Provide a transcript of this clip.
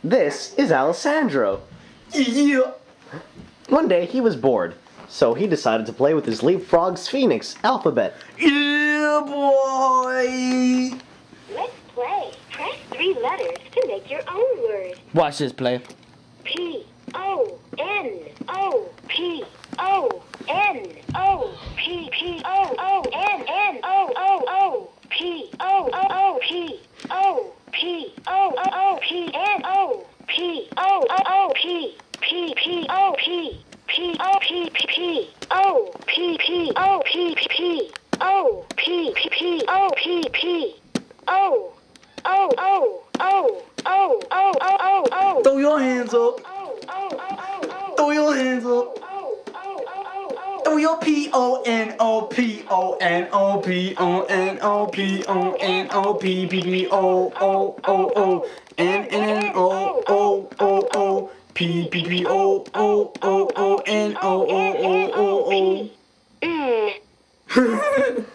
This is Alessandro. Yeah. One day he was bored, so he decided to play with his Leapfrog's Phoenix alphabet. Yeah, boy. Let's play. Press 3 letters to make your own word. Watch this, play. P-O-N-O-P-O-N-O-P-P-O-O-N-N-O-O-O. P-O-O-P-O-P-O-N-O-P-P-O-O-P. Throw your hands up. Throw your hands up. Throw your P-O-N-O-P-O-N-O-P-O-N-O-P-P-O-O-O-O-N-O-O-O-O-N-O-O-O-O-P.